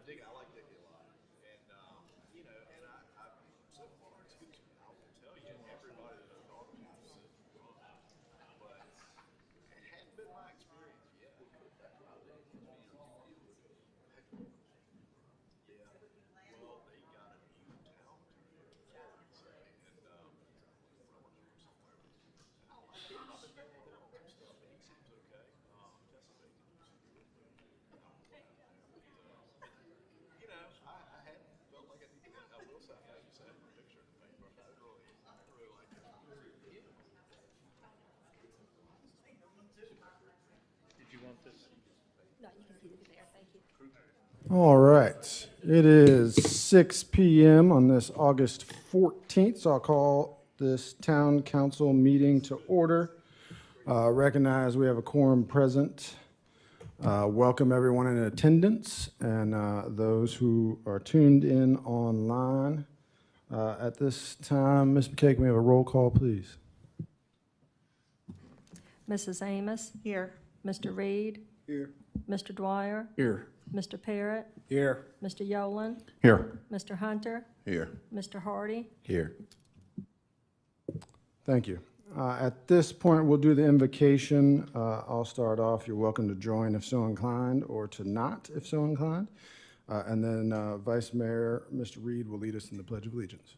I like Dickie a lot, and and I so far it's good. I will tell you, everybody that I've talked to said fun, but it hadn't been my experience yet. Yeah, well, they got a new town attorney, is what I can say, and growing up somewhere. And I like him. I've been dealing with him on some stuff, and he seems okay. Tessa Bacon used to be with me down there, but I hadn't felt like I needed it. I will say, I used to have my picture in the paper. I really like him. Did you want this? No, you can keep it there, thank you. All right. It is 6 p.m. on this August 14th, so I'll call this town council meeting to order. Recognize we have a quorum present. Welcome everyone in attendance and those who are tuned in online. At this time, Ms. McKay, can we have a roll call, please? Mrs. Amos, Here. Mr. Reed, Here. Mr. Dwyer, Here. Mr. Parrott, Here. Mr. Yolen, Here. Mr. Hunter, Here. Mr. Hardy. Here. Thank you. At this point, we'll do the invocation. I'll start off. You're welcome to join if so inclined, or to not if so inclined. And then Vice Mayor Mr. Reed will lead us in the Pledge of Allegiance.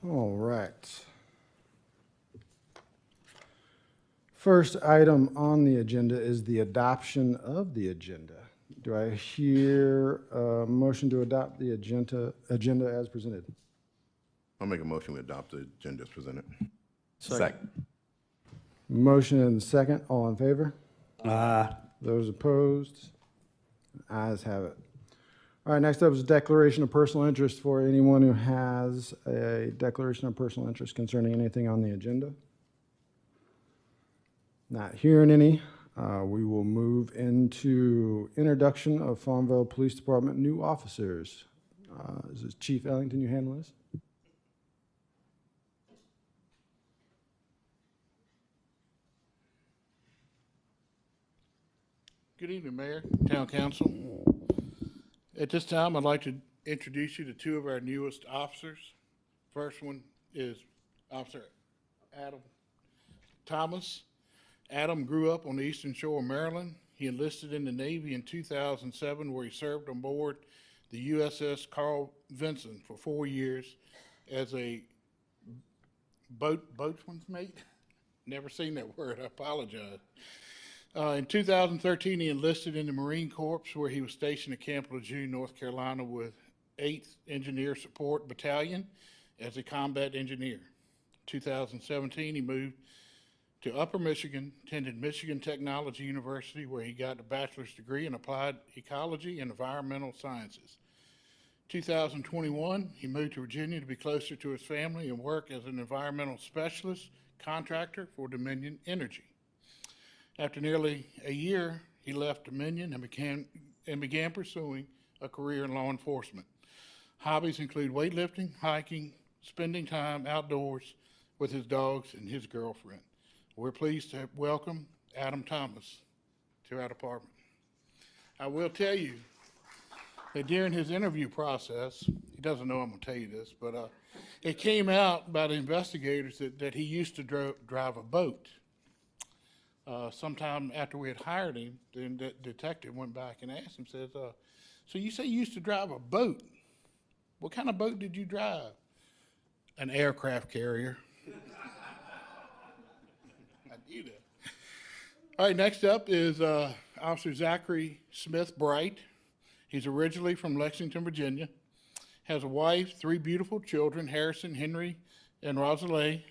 All right. First item on the agenda is the adoption of the agenda. Do I hear a motion to adopt the agenda as presented? I'll make a motion to adopt the agenda as presented. Second. Motion and second. All in favor? Those opposed? Ayes have it. All right, next up is declaration of personal interest for anyone who has a declaration of personal interest concerning anything on the agenda. Not hearing any, we will move into introduction of Farmville Police Department new officers. Is this Chief Ellington, you handle this? Good evening, Mayor, Town Council. At this time, I'd like to introduce you to two of our newest officers. First one is Officer Adam Thomas. Adam grew up on the Eastern Shore of Maryland. He enlisted in the Navy in 2007, where he served on board the USS Carl Vinson for 4 years as a boatswain's mate. Never seen that word, I apologize. In 2013, he enlisted in the Marine Corps, where he was stationed at Camp Lejeune, North Carolina, with 8th Engineer Support Battalion as a combat engineer. 2017, he moved to Upper Michigan, attended Michigan Technology University, where he got a bachelor's degree in applied ecology and environmental sciences. 2021, he moved to Virginia to be closer to his family and work as an environmental specialist contractor for Dominion Energy. After nearly a year, he left Dominion and began pursuing a career in law enforcement. Hobbies include weightlifting, hiking, spending time outdoors with his dogs and his girlfriend. We're pleased to welcome Adam Thomas to our department. I will tell you that during his interview process, he doesn't know I'm going to tell you this, but it came out by the investigators that he used to drive a boat. Sometime after we had hired him, the detective went back and asked him, says, so you say you used to drive a boat. What kind of boat did you drive? An aircraft carrier. You know. All right, next up is Officer Zachary Smith Bright. He's originally from Lexington, Virginia. Has a wife, 3 beautiful children, Harrison, Henry, and Rosalie.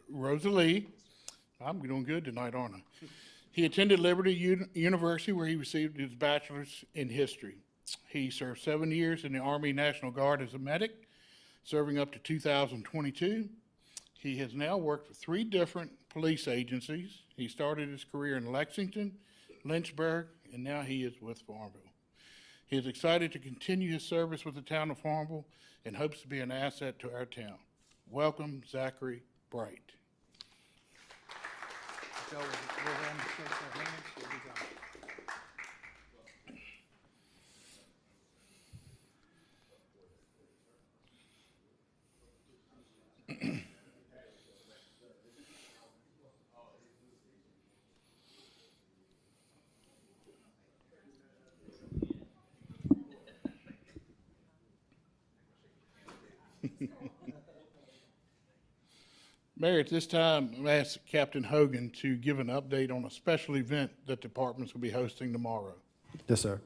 Rosalie. I'm doing good tonight, aren't I? He attended Liberty University, where he received his bachelor's in history. He served 7 years in the Army National Guard as a medic, serving up to 2022. He has now worked for 3 different police agencies. He started his career in Lexington, Lynchburg, and now he is with Farmville. He is excited to continue his service with the town of Farmville and hopes to be an asset to our town. Welcome, Zachary Bright. Mayor, at this time, I'm asking Captain Hogan to give an update on a special event that departments will be hosting tomorrow. Yes, sir.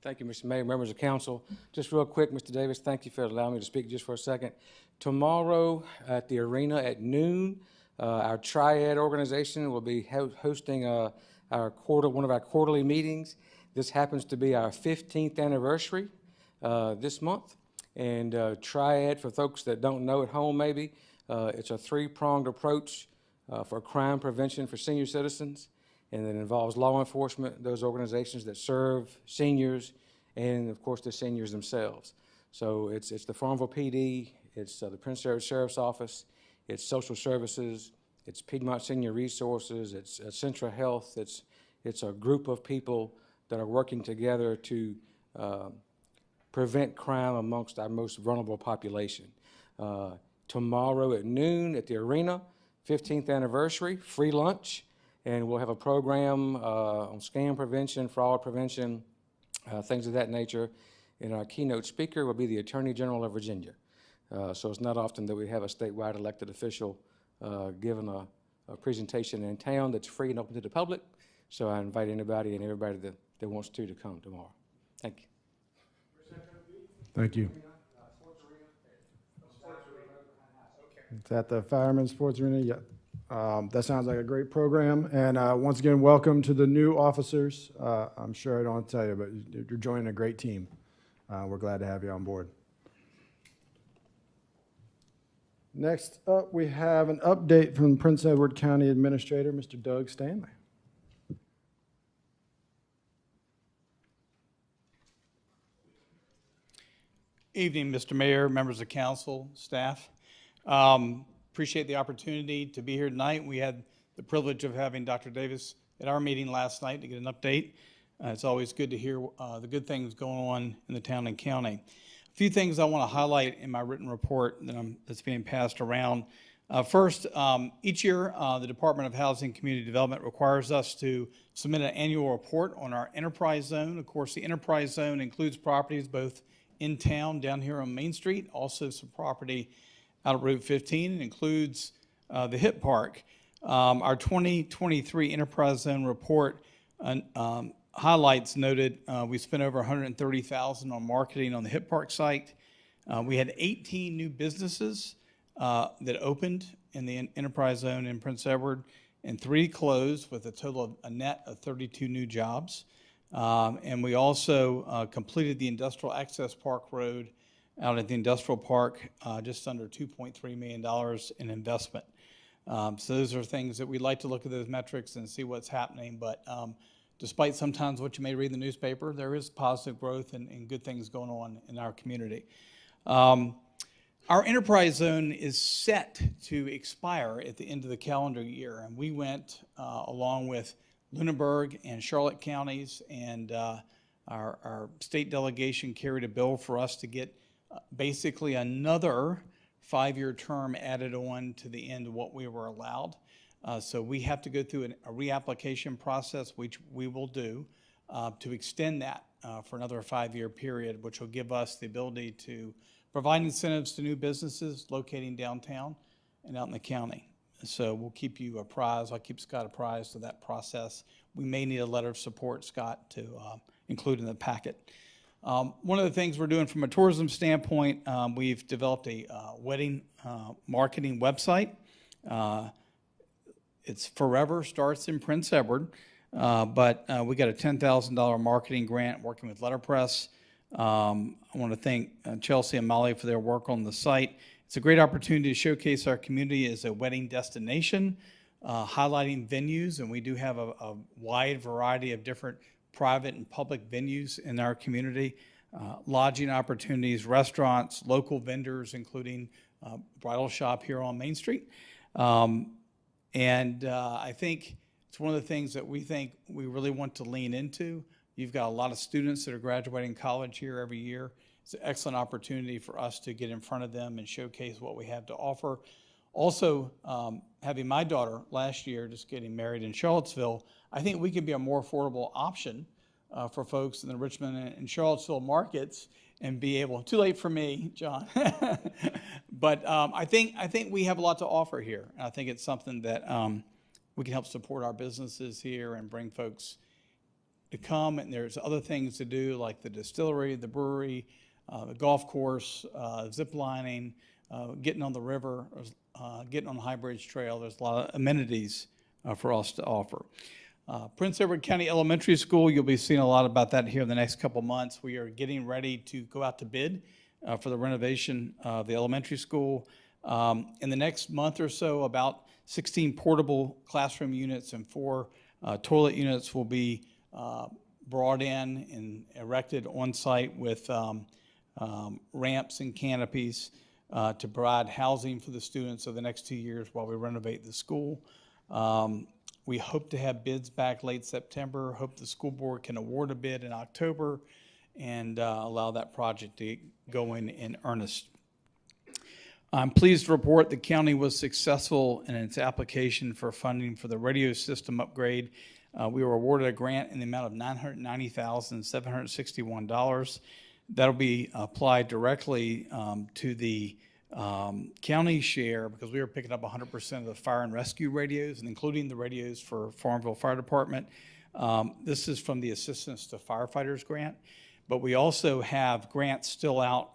Thank you, Mr. Mayor, members of council. Just real quick, Mr. Davis, thank you for allowing me to speak just for a second. Tomorrow at the arena at noon, our Triad organization will be hosting one of our quarterly meetings. This happens to be our 15th anniversary this month. And Triad, for folks that don't know at home maybe, it's a 3-pronged approach for crime prevention for senior citizens, and it involves law enforcement, those organizations that serve seniors, and of course the seniors themselves. So it's the Farmville PD, it's the Prince Edward Sheriff's Office, it's social services, it's Piedmont Senior Resources, it's Central Health, it's a group of people that are working together to prevent crime amongst our most vulnerable population. Tomorrow at noon at the arena, 15th anniversary, free lunch, and we'll have a program on scam prevention, fraud prevention, things of that nature. And our keynote speaker will be the Attorney General of Virginia. So it's not often that we have a statewide elected official giving a presentation in town that's free and open to the public. So I invite anybody and everybody that wants to come tomorrow. Thank you. Thank you. It's at the Fireman's Sports Arena. Yeah. That sounds like a great program. And once again, welcome to the new officers. I'm sure I don't have to tell you, but you're joining a great team. We're glad to have you on board. Next up, we have an update from Prince Edward County Administrator, Mr. Doug Stanley. Evening, Mr. Mayor, members of council, staff. Appreciate the opportunity to be here tonight. We had the privilege of having Dr. Davis at our meeting last night to get an update. It's always good to hear the good things going on in the town and county. A few things I want to highlight in my written report that's being passed around. First, each year, the Department of Housing and Community Development requires us to submit an annual report on our enterprise zone. Of course, the enterprise zone includes properties both in town down here on Main Street, also some property out of Route 15. It includes the HIP Park. Our 2023 Enterprise Zone report highlights noted we spent over $130,000 on marketing on the HIP Park site. We had 18 new businesses that opened in the Enterprise Zone in Prince Edward, and 3 closed, with a total of a net of 32 new jobs. And we also completed the Industrial Access Park Road out at the Industrial Park, just under $2.3 million in investment. So those are things that we'd like to look at those metrics and see what's happening. But despite sometimes what you may read in the newspaper, there is positive growth and good things going on in our community. Our enterprise zone is set to expire at the end of the calendar year, and we went along with Lunenburg and Charlotte counties, and our state delegation carried a bill for us to get basically another 5-year term added on to the end of what we were allowed. So we have to go through a reapplication process, which we will do, to extend that for another 5-year period, which will give us the ability to provide incentives to new businesses locating downtown and out in the county. So we'll keep you apprised. I'll keep Scott apprised of that process. We may need a letter of support, Scott, to include in the packet. One of the things we're doing from a tourism standpoint, we've developed a wedding marketing website. It's Forever starts in Prince Edward, but we got a $10,000 marketing grant working with Letterpress. I want to thank Chelsea and Molly for their work on the site. It's a great opportunity to showcase our community as a wedding destination, highlighting venues, and we do have a wide variety of different private and public venues in our community, lodging opportunities, restaurants, local vendors, including bridal shop here on Main Street. I think it's one of the things that we think we really want to lean into. You've got a lot of students that are graduating college here every year. It's an excellent opportunity for us to get in front of them and showcase what we have to offer. Also, having my daughter last year just getting married in Charlottesville, I think we could be a more affordable option for folks in the Richmond and Charlottesville markets and be able, too late for me, John, but I think we have a lot to offer here. And I think it's something that we can help support our businesses here and bring folks to come. And there's other things to do like the distillery, the brewery, the golf course, zip lining, getting on the river, getting on the High Bridge Trail. There's a lot of amenities for us to offer. Prince Edward County Elementary School, you'll be seeing a lot about that here in the next couple months. We are getting ready to go out to bid for the renovation of the elementary school. In the next month or so, about 16 portable classroom units and 4 toilet units will be brought in and erected on site with ramps and canopies to provide housing for the students over the next 2 years while we renovate the school. We hope to have bids back late September. Hope the school board can award a bid in October and allow that project to go in earnest. I'm pleased to report the county was successful in its application for funding for the radio system upgrade. We were awarded a grant in the amount of $990,761. That'll be applied directly to the county share because we were picking up 100% of the fire and rescue radios, and including the radios for Farmville Fire Department. This is from the Assistance to Firefighters grant, but we also have grants still out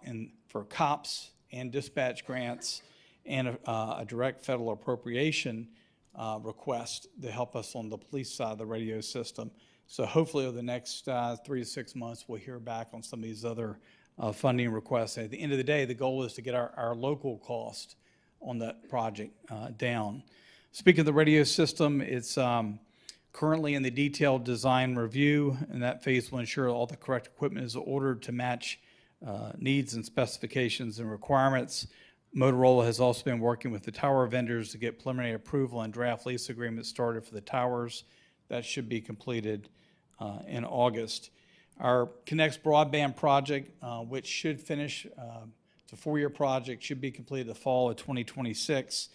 for cops and dispatch grants and a direct federal appropriation request to help us on the police side of the radio system. So hopefully over the next 3 to 6 months, we'll hear back on some of these other funding requests. At the end of the day, the goal is to get our local cost on that project down. Speaking of the radio system, it's currently in the detailed design review, and that phase will ensure all the correct equipment is ordered to match needs and specifications and requirements. Motorola has also been working with the tower vendors to get preliminary approval and draft lease agreements started for the towers. That should be completed in August. Our Connects Broadband project, which should finish, it's a 4-year project, should be completed the fall of 2026.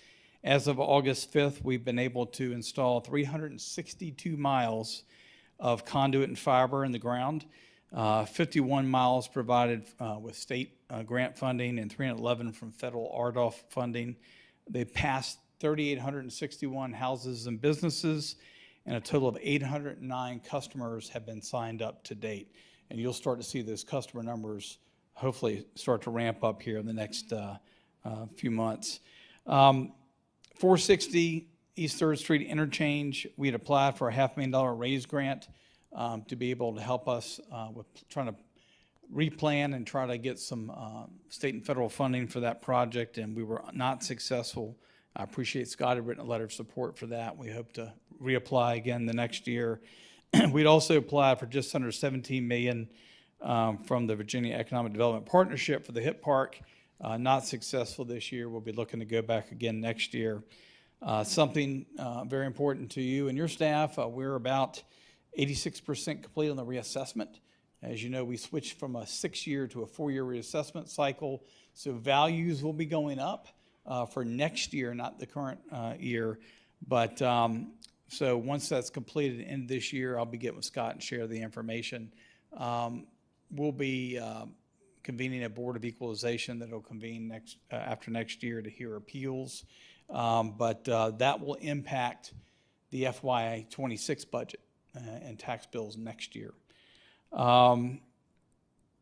As of August 5th, we've been able to install 362 miles of conduit and fiber in the ground, 51 miles provided with state grant funding, and 311 from federal RDOF funding. They passed 3,861 houses and businesses, and a total of 809 customers have been signed up to date. And you'll start to see those customer numbers hopefully start to ramp up here in the next few months. 460 East 3rd Street interchange, we had applied for a $500,000 raise grant to be able to help us with trying to replan and try to get some state and federal funding for that project, and we were not successful. I appreciate Scott had written a letter of support for that. We hope to reapply again the next year. We'd also applied for just under $17 million from the Virginia Economic Development Partnership for the HIP Park. Not successful this year. We'll be looking to go back again next year. Something very important to you and your staff, we're about 86% complete on the reassessment. As you know, we switched from a 6-year to a 4-year reassessment cycle, so values will be going up for next year, not the current year. But so once that's completed at the end of this year, I'll be getting with Scott and share the information. We'll be convening a Board of Equalization that'll convene after next year to hear appeals. But that will impact the FY '26 budget and tax bills next year.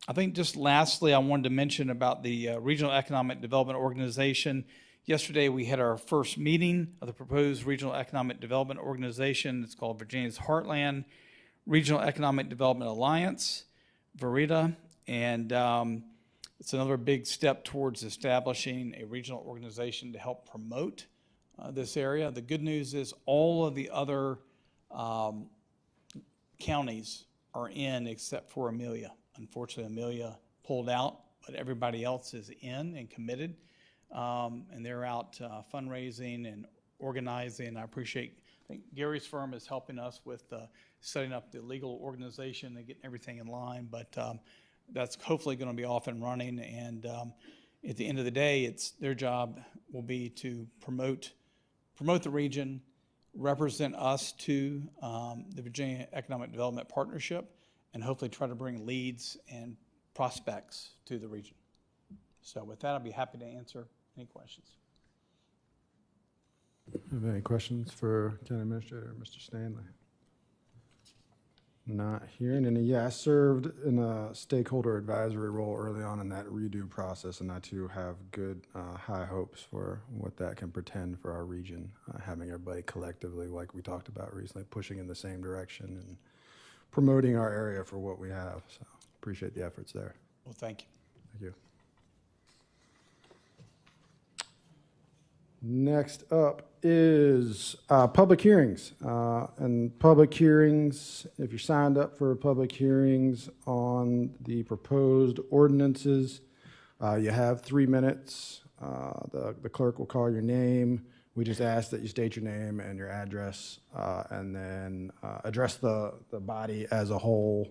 I think just lastly, I wanted to mention about the Regional Economic Development Organization. Yesterday, we had our first meeting of the proposed Regional Economic Development Organization. It's called Virginia's Heartland Regional Economic Development Alliance, VERITA, and it's another big step towards establishing a regional organization to help promote this area. The good news is all of the other counties are in except for Amelia. Unfortunately, Amelia pulled out, but everybody else is in and committed, and they're out fundraising and organizing. I think Gary's firm is helping us with setting up the legal organization and getting everything in line, but that's hopefully going to be off and running, and at the end of the day, their job will be to promote the region, represent us to the Virginia Economic Development Partnership, and hopefully try to bring leads and prospects to the region. So with that, I'll be happy to answer any questions. Have any questions for County Administrator, Mr. Stanley? Not hearing any. Yeah, I served in a stakeholder advisory role early on in that redo process, and I too have good high hopes for what that can portend for our region, having everybody collectively, like we talked about recently, pushing in the same direction and promoting our area for what we have. So appreciate the efforts there. Well, thank you. Thank you. Next up is public hearings. And public hearings, if you're signed up for public hearings on the proposed ordinances, you have 3 minutes. The clerk will call your name. We just ask that you state your name and your address, and then address the body as a whole,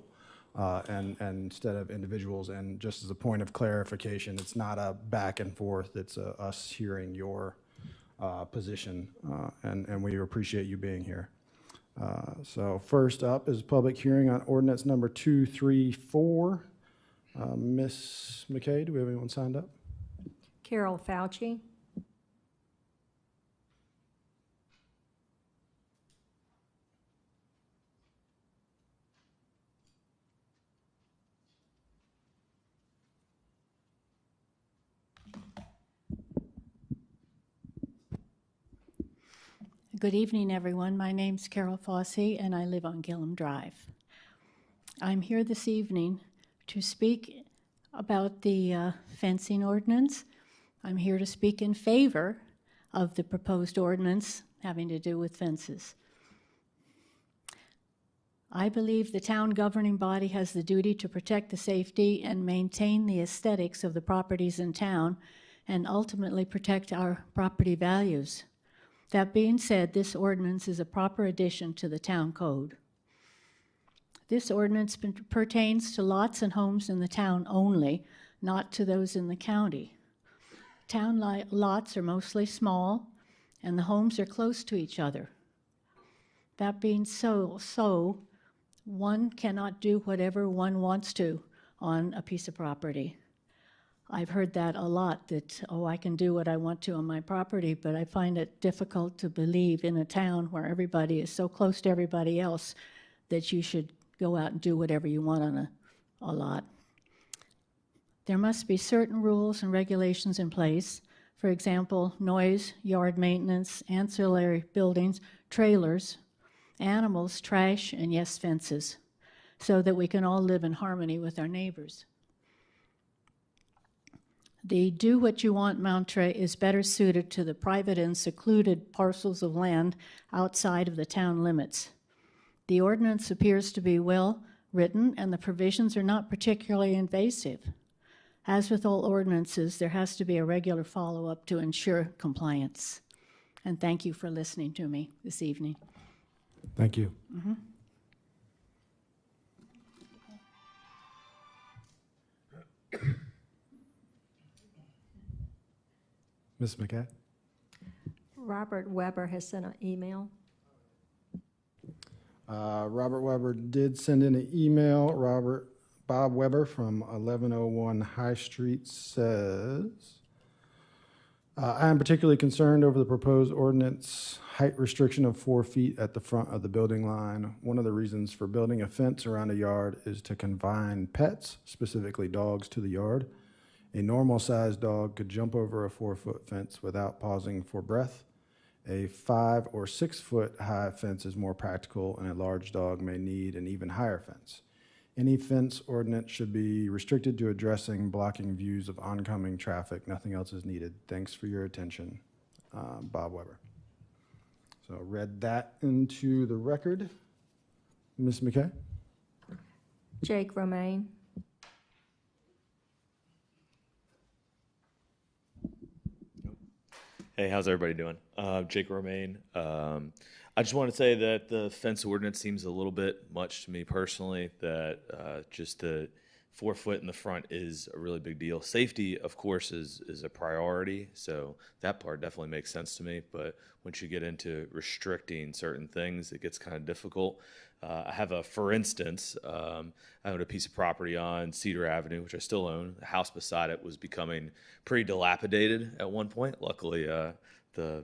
and instead of individuals. And just as a point of clarification, it's not a back and forth. It's us hearing your position, and we appreciate you being here. So first up is public hearing on ordinance number 234. Ms. McKay, do we have anyone signed up? Carol Fauci. Good evening, everyone. My name's Carol Fossey, and I live on Gillum Drive. I'm here this evening to speak about the fencing ordinance. I'm here to speak in favor of the proposed ordinance having to do with fences. I believe the town governing body has the duty to protect the safety and maintain the aesthetics of the properties in town and ultimately protect our property values. That being said, this ordinance is a proper addition to the town code. This ordinance pertains to lots and homes in the town only, not to those in the county. Town lots are mostly small, and the homes are close to each other. That being so, one cannot do whatever one wants to on a piece of property. I've heard that a lot, that, oh, I can do what I want to on my property, but I find it difficult to believe in a town where everybody is so close to everybody else that you should go out and do whatever you want on a lot. There must be certain rules and regulations in place. For example, noise, yard maintenance, ancillary buildings, trailers, animals, trash, and yes, fences, so that we can all live in harmony with our neighbors. The do what you want mantra is better suited to the private and secluded parcels of land outside of the town limits. The ordinance appears to be well written, and the provisions are not particularly invasive. As with all ordinances, there has to be a regular follow-up to ensure compliance. And thank you for listening to me this evening. Thank you. Ms. McKay? Robert Weber has sent an email. Robert Weber did send in an email. Robert, Bob Weber from 1101 High Street says, I am particularly concerned over the proposed ordinance height restriction of 4 feet at the front of the building line. One of the reasons for building a fence around a yard is to confine pets, specifically dogs, to the yard. A normal-sized dog could jump over a 4-foot fence without pausing for breath. A 5 or 6 foot high fence is more practical, and a large dog may need an even higher fence. Any fence ordinance should be restricted to addressing blocking views of oncoming traffic. Nothing else is needed. Thanks for your attention, Bob Weber. So read that into the record. Ms. McKay? Jake Romaine. Hey, how's everybody doing? Jake Romaine. I just want to say that the fence ordinance seems a little bit much to me personally, that just the 4 foot in the front is a really big deal. Safety, of course, is a priority, so that part definitely makes sense to me. But once you get into restricting certain things, it gets kind of difficult. I have for instance, I own a piece of property on Cedar Avenue, which I still own. The house beside it was becoming pretty dilapidated at one point. Luckily, the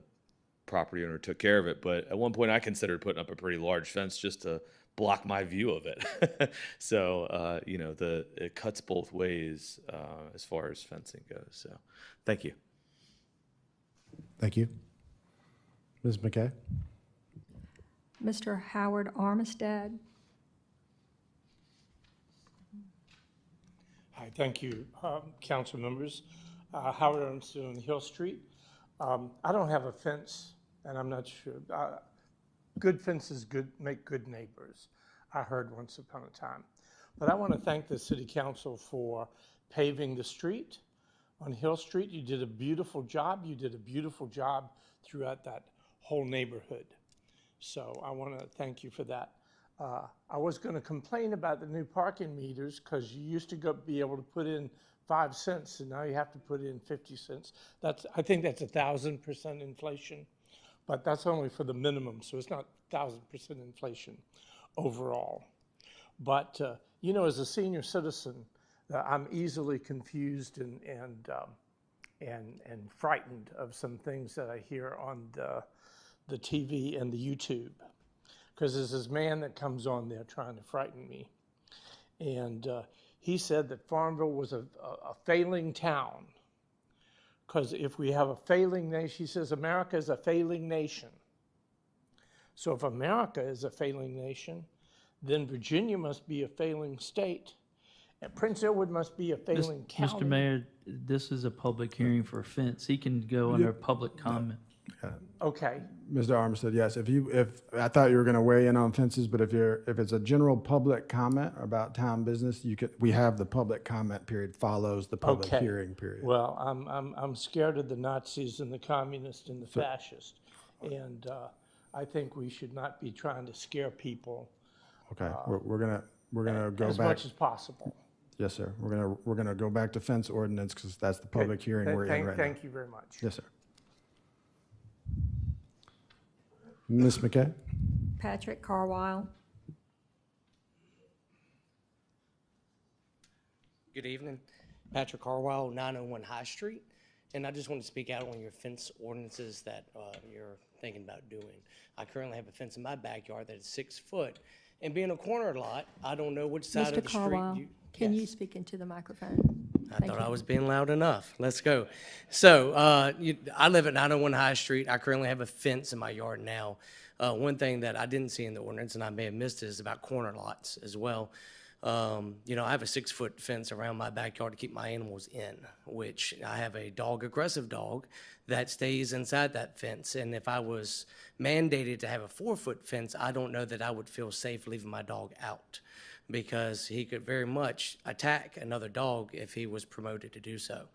property owner took care of it. But at one point, I considered putting up a pretty large fence just to block my view of it. So, it cuts both ways as far as fencing goes. So, thank you. Thank you. Ms. McKay? Mr. Howard Armistead. Hi, thank you, council members. Howard Armstead on Hill Street. I don't have a fence, and I'm not sure. Good fences make good neighbors, I heard once upon a time. But I want to thank the city council for paving the street on Hill Street. You did a beautiful job. You did a beautiful job throughout that whole neighborhood. So I want to thank you for that. I was going to complain about the new parking meters because you used to be able to put in 5 cents, and now you have to put in 50 cents. I think that's 1,000% inflation, but that's only for the minimum, so it's not 1,000% inflation overall. But as a senior citizen, I'm easily confused and frightened of some things that I hear on the TV and the YouTube, because there's this man that comes on there trying to frighten me. And he said that Farmville was a failing town, because if we have a failing nation, he says America is a failing nation. So if America is a failing nation, then Virginia must be a failing state, and Prince Edward must be a failing county. Mr. Mayor, this is a public hearing for a fence. He can go under public comment. Okay. Mr. Armistead, yes. If I thought you were going to weigh in on fences, but if it's a general public comment about town business, we have the public comment period follows the public hearing period. Well, I'm scared of the Nazis and the communists and the fascists, and I think we should not be trying to scare people. Okay, we're gonna go as back much as possible. Yes, sir. We're gonna go back to fence ordinance because that's the public hearing we're in right now. Thank you very much. Yes, sir. Ms. McKay? Patrick Carwile. Good evening. Patrick Carwile, 901 High Street. And I just want to speak out on your fence ordinances that you're thinking about doing. I currently have a fence in my backyard that is 6 foot. And being a corner lot, I don't know which side Mr. of the Carwile, street can Yes. you speak into the microphone? I thought I was being loud enough. Let's go. So I live at 901 High Street. I currently have a fence in my yard now. One thing that I didn't see in the ordinance, and I may have missed it, is about corner lots as well. I have a 6 foot fence around my backyard to keep my animals in, which I have a aggressive dog that stays inside that fence. And if I was mandated to have a 4 foot fence, I don't know that I would feel safe leaving my dog out, because he could very much attack another dog if he was promoted to do so.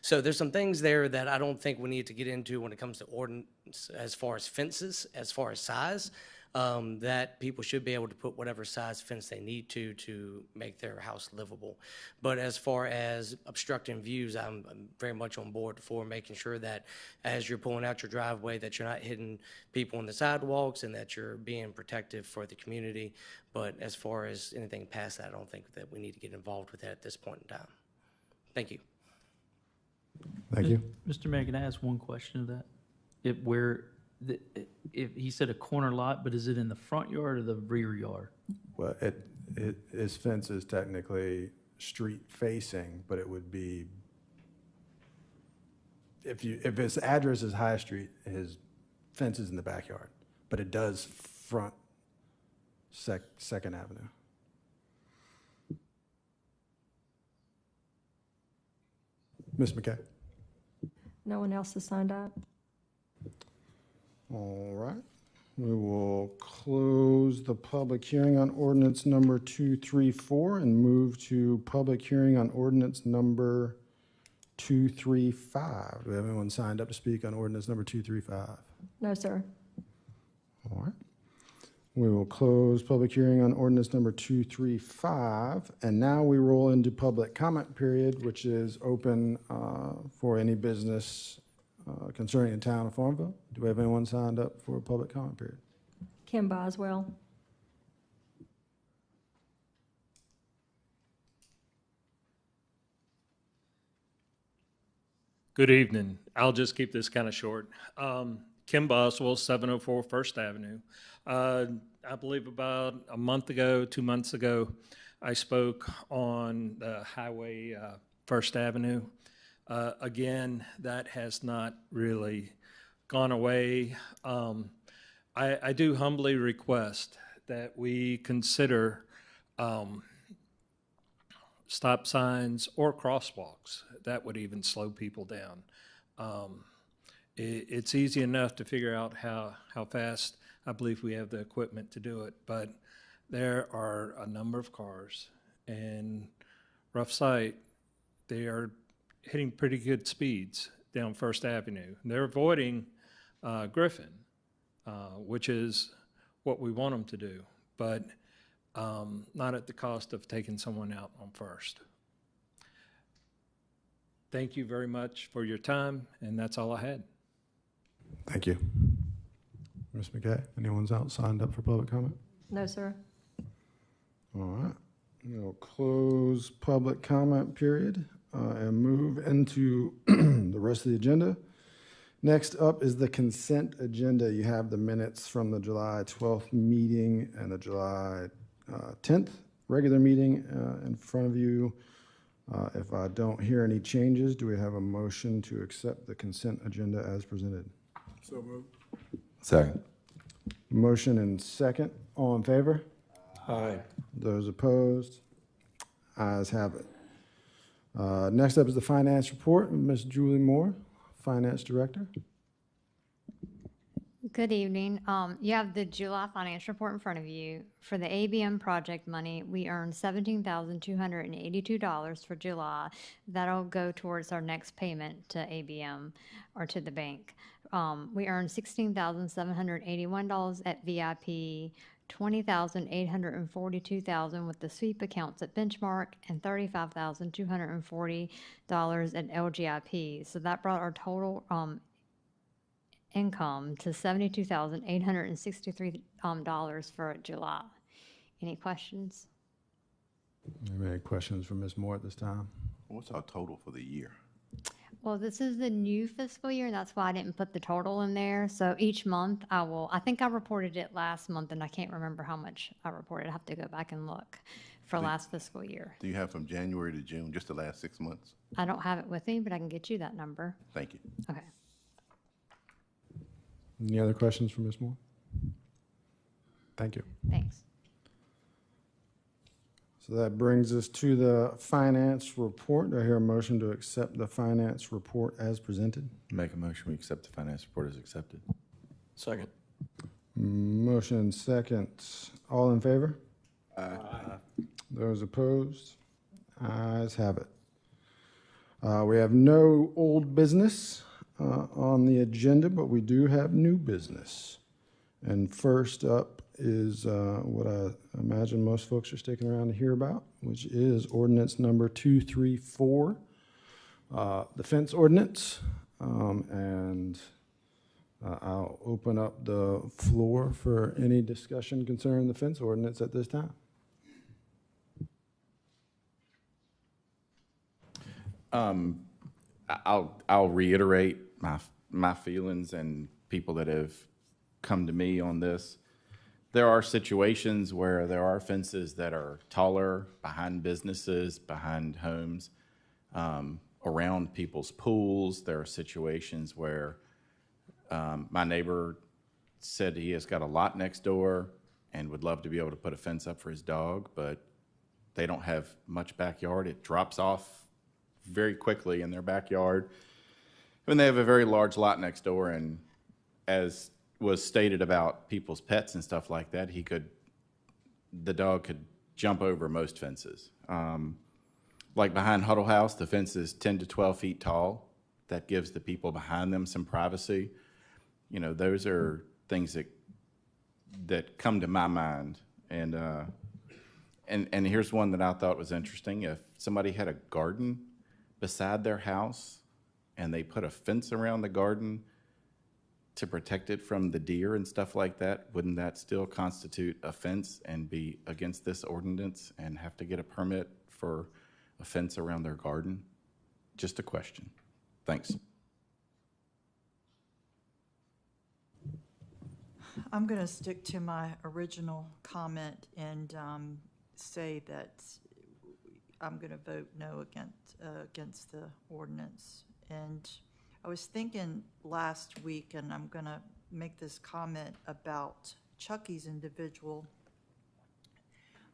So there's some things there that I don't think we need to get into when it comes to ordinance as far as fences, as far as size. that people should be able to put whatever size fence they need to make their house livable. But as far as obstructing views, I'm very much on board for making sure that as you're pulling out your driveway, that you're not hitting people on the sidewalks and that you're being protective for the community. But as far as anything past that, I don't think that we need to get involved with that at this point in time. Thank you. Thank you. Mr. Mayor, can I ask one question to that? If he said a corner lot, but is it in the front yard or the rear yard? Well, his fence is technically street facing, but it would be, if his address is High Street, his fence is in the backyard, but it does front Second Avenue. Ms. McKay? No one else has signed up? All right. We will close the public hearing on ordinance number 234 and move to public hearing on ordinance number 235. Do we have anyone signed up to speak on ordinance number 235? No, sir. All right. We will close public hearing on ordinance number 235. And now we roll into public comment period, which is open for any business concerning the town of Farmville. Do we have anyone signed up for a public comment period? Kim Boswell. Good evening. I'll just keep this kind of short. Kim Boswell, 704 First Avenue. I believe about a month ago, 2 months ago, I spoke on the highway First Avenue. Again, that has not really gone away. I do humbly request that we consider stop signs or crosswalks. That would even slow people down. It's easy enough to figure out how fast. I believe we have the equipment to do it, but there are a number of cars, and rough sight, they are hitting pretty good speeds down First Avenue. They're avoiding Griffin, which is what we want them to do, but not at the cost of taking someone out on First. Thank you very much for your time, and that's all I had. Thank you. Ms. McKay, anyone's out signed up for public comment? No, sir. All right. We'll close public comment period and move into the rest of the agenda. Next up is the consent agenda. You have the minutes from the July 12th meeting and the July 10th regular meeting in front of you. If I don't hear any changes, do we have a motion to accept the consent agenda as presented? So moved. Second. Motion and second. All in favor? Aye. Those opposed? Ayes have it. Next up is the finance report. Ms. Julie Moore, Finance Director. Good evening. You have the July financial report in front of you. For the ABM project money, we earned $17,282 for July. That'll go towards our next payment to ABM or to the bank. We earned $16,781 at VIP, $20,842 with the sweep accounts at Benchmark, and $35,240 at LGIP. So that brought our total income to $72,863 for July. Any questions? Any questions for Ms. Moore at this time? What's our total for the year? Well, this is the new fiscal year, and that's why I didn't put the total in there. So each month I think I reported it last month, and I can't remember how much I reported. I have to go back and look for last fiscal year. Do you have from January to June, just the last 6 months? I don't have it with me, but I can get you that number. Thank you. Okay. Any other questions for Ms. Moore? Thank you. Thanks. So that brings us to the finance report. Do I hear a motion to accept the finance report as presented? Make a motion, we accept the finance report as accepted. Second. Motion second. All in favor? Aye. Those opposed? Ayes have it. We have no old business on the agenda, but we do have new business. And first up is what I imagine most folks are sticking around to hear about, which is ordinance number 234, the fence ordinance. I'll open up the floor for any discussion concerning the fence ordinance at this time. I'll reiterate my feelings and people that have come to me on this. There are situations where there are fences that are taller behind businesses, behind homes, around people's pools. There are situations where my neighbor said he has got a lot next door and would love to be able to put a fence up for his dog, but they don't have much backyard. It drops off very quickly in their backyard. And they have a very large lot next door, and as was stated about people's pets and stuff like that, the dog could jump over most fences. Like behind Huddle House, the fence is 10 to 12 feet tall. That gives the people behind them some privacy. You know, those are things that come to my mind. And here's one that I thought was interesting. If somebody had a garden beside their house and they put a fence around the garden to protect it from the deer and stuff like that, wouldn't that still constitute a fence and be against this ordinance and have to get a permit for a fence around their garden? Just a question. Thanks. I'm going to stick to my original comment and say that I'm going to vote no against the ordinance. And I was thinking last week, and I'm going to make this comment about Chucky's individual.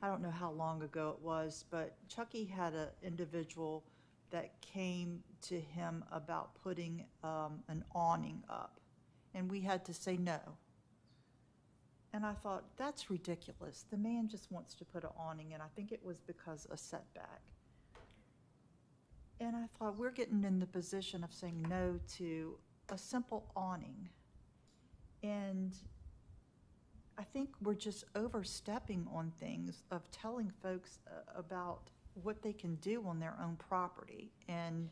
I don't know how long ago it was, but Chucky had an individual that came to him about putting an awning up, and we had to say no. And I thought, that's ridiculous. The man just wants to put an awning in. I think it was because of setback. And I thought, we're getting in the position of saying no to a simple awning. And I think we're just overstepping on things of telling folks about what they can do on their own property. And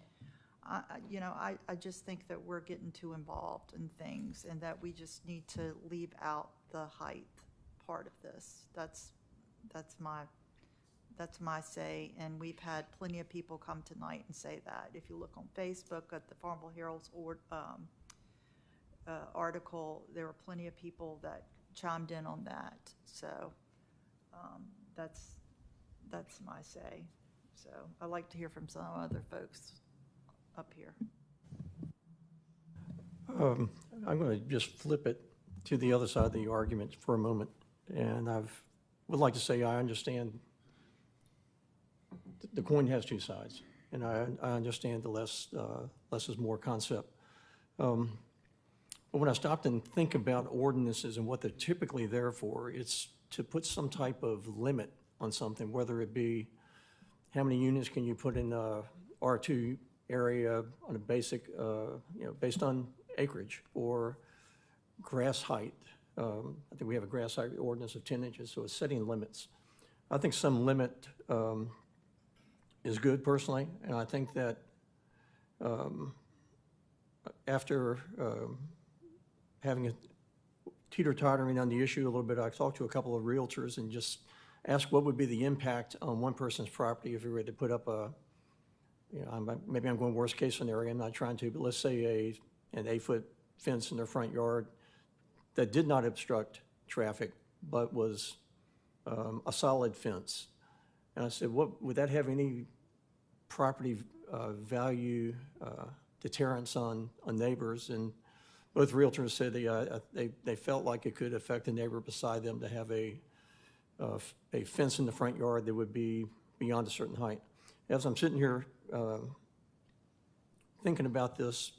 I just think that we're getting too involved in things, and that we just need to leave out the height part of this. That's my say, and we've had plenty of people come tonight and say that. If you look on Facebook at the Farmville Herald's article, there were plenty of people that chimed in on that. So that's my say. So I'd like to hear from some other folks up here. I'm going to just flip it to the other side of the argument for a moment. And would like to say I understand the coin has two sides. And I understand the less is more concept. But when I stopped and think about ordinances and what they're typically there for, it's to put some type of limit on something, whether it be how many units can you put in a R2 area on a basic, based on acreage, or grass height. I think we have a grass height ordinance of 10 inches, so it's setting limits. I think some limit is good personally, and I think that after having a teeter-tottering on the issue a little bit, I talked to a couple of realtors and just asked what would be the impact on one person's property if we were to put up maybe I'm going worst case scenario, I'm not trying to, but let's say an 8-foot fence in their front yard that did not obstruct traffic, but was a solid fence. And I said, would that have any property value deterrence on neighbors? And both realtors said they felt like it could affect the neighbor beside them to have a fence in the front yard that would be beyond a certain height. As I'm sitting here thinking about this,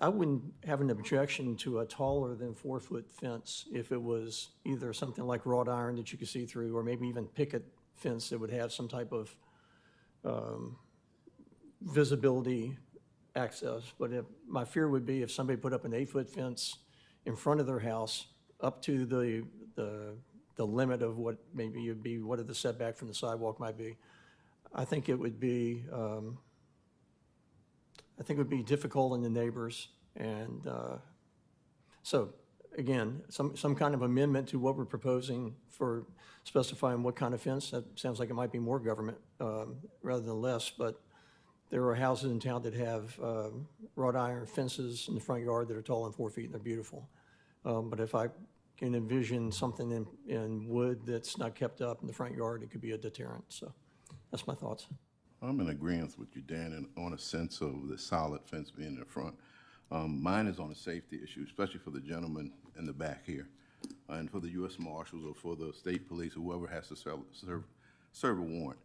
I wouldn't have an objection to a taller than 4-foot fence if it was either something like wrought iron that you could see through, or maybe even picket fence that would have some type of visibility access. But my fear would be if somebody put up an 8-foot fence in front of their house up to the limit of what maybe it'd be, what the setback from the sidewalk might be. I think it would be, difficult on the neighbors, and so, again, some kind of amendment to what we're proposing for specifying what kind of fence. That sounds like it might be more government rather than less, but there are houses in town that have wrought iron fences in the front yard that are taller than 4 feet, and they're beautiful. But if I can envision something in wood that's not kept up in the front yard, it could be a deterrent. So that's my thoughts. I'm in agreement with you, Dan, and on a sense of the solid fence being in the front. Mine is on a safety issue, especially for the gentleman in the back here, and for the U.S. Marshals or for the state police, or whoever has to serve a warrant.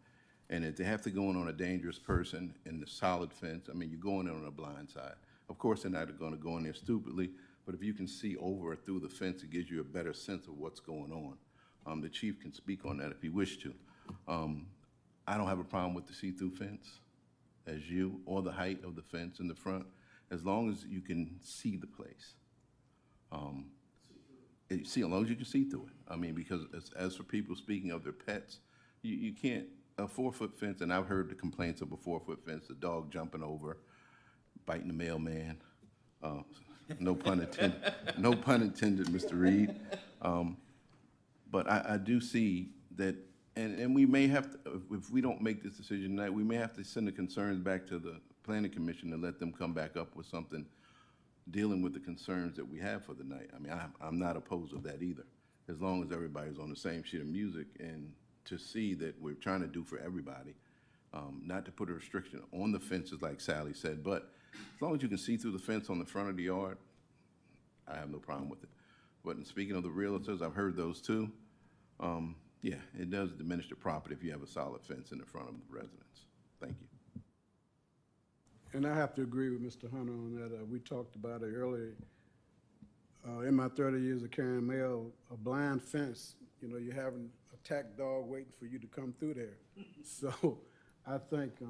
And if they have to go in on a dangerous person in the solid fence, I mean, you're going in on a blind side. Of course, they're not going to go in there stupidly, but if you can see over or through the fence, it gives you a better sense of what's going on. The chief can speak on that if he wished to. I don't have a problem with the see-through fence as you, or the height of the fence in the front, as long as you can see the place. As long as you can see through it. I mean, because as for people speaking of their pets, you can't, a 4-foot fence, and I've heard the complaints of a 4-foot fence, the dog jumping over, biting the mailman. No pun intended, no pun intended, Mr. Reed. But I do see that, and we may have to, if we don't make this decision tonight, we may have to send the concerns back to the Planning Commission and let them come back up with something dealing with the concerns that we have for the night. I mean, I'm not opposed to that either, as long as everybody's on the same sheet of music, and to see that we're trying to do for everybody, not to put a restriction on the fences like Sally said, but as long as you can see through the fence on the front of the yard, I have no problem with it. But in speaking of the realtors, I've heard those too. Yeah, it does diminish the property if you have a solid fence in the front of the residence. Thank you. And I have to agree with Mr. Hunter on that. We talked about it earlier. In my 30 years of carrying mail, a blind fence, you know, you're having a attack dog waiting for you to come through there. So I think you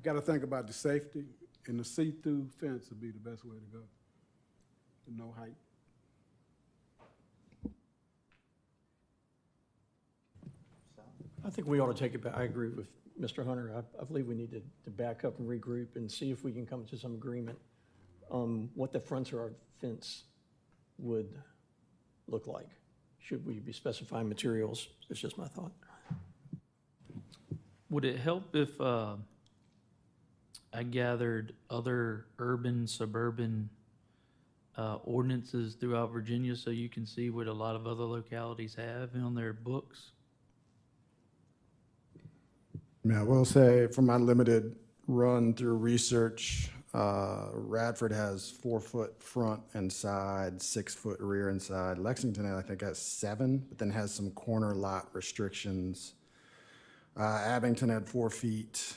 got to think about the safety, and the see-through fence would be the best way to go. No height. I think we ought to take it back. I agree with Mr. Hunter. I believe we need to back up and regroup and see if we can come to some agreement on what the front yard fence would look like. Should we be specifying materials? It's just my thought. Would it help if I gathered other urban, suburban ordinances throughout Virginia so you can see what a lot of other localities have on their books? Yeah, I will say from my limited run through research, Radford has 4-foot front and side, 6-foot rear and side. Lexington, I think, has 7, but then has some corner lot restrictions. Abington had 4 feet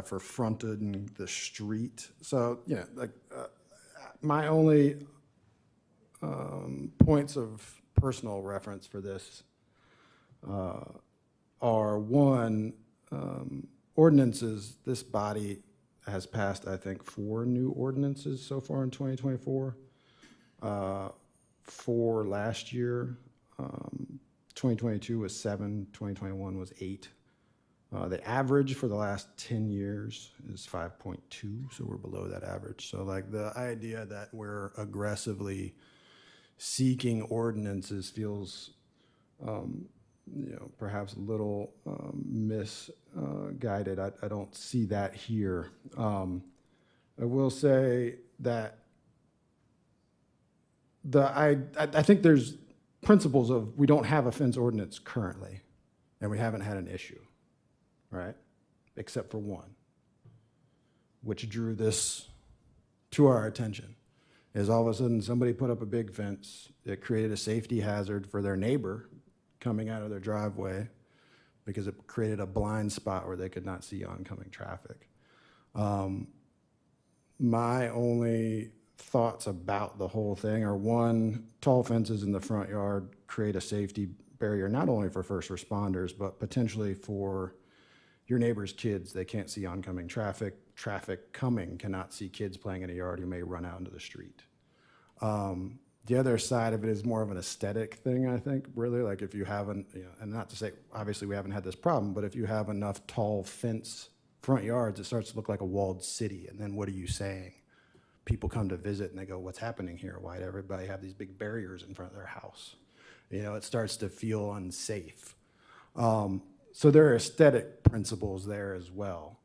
for fronted and the street. So, yeah, like my only points of personal reference for this are, one, ordinances. This body has passed, I think, 4 new ordinances so far in 2024. 4 last year. 2022 was 7, 2021 was 8. The average for the last 10 years is 5.2, so we're below that average. So like the idea that we're aggressively seeking ordinances feels, perhaps a little misguided. I don't see that here. I will say that I think there's principles of we don't have a fence ordinance currently, and we haven't had an issue, right? Except for one, which drew this to our attention. Is all of a sudden somebody put up a big fence that created a safety hazard for their neighbor coming out of their driveway because it created a blind spot where they could not see oncoming traffic. My only thoughts about the whole thing are, one, tall fences in the front yard create a safety barrier not only for first responders, but potentially for your neighbor's kids. They can't see oncoming traffic. Traffic coming cannot see kids playing in a yard who may run out into the street. The other side of it is more of an aesthetic thing, I think, really. Like if you haven't, and not to say, obviously we haven't had this problem, but if you have enough tall fence front yards, it starts to look like a walled city. And then what are you saying? People come to visit and they go, what's happening here? Why did everybody have these big barriers in front of their house? It starts to feel unsafe. So there are aesthetic principles there as well.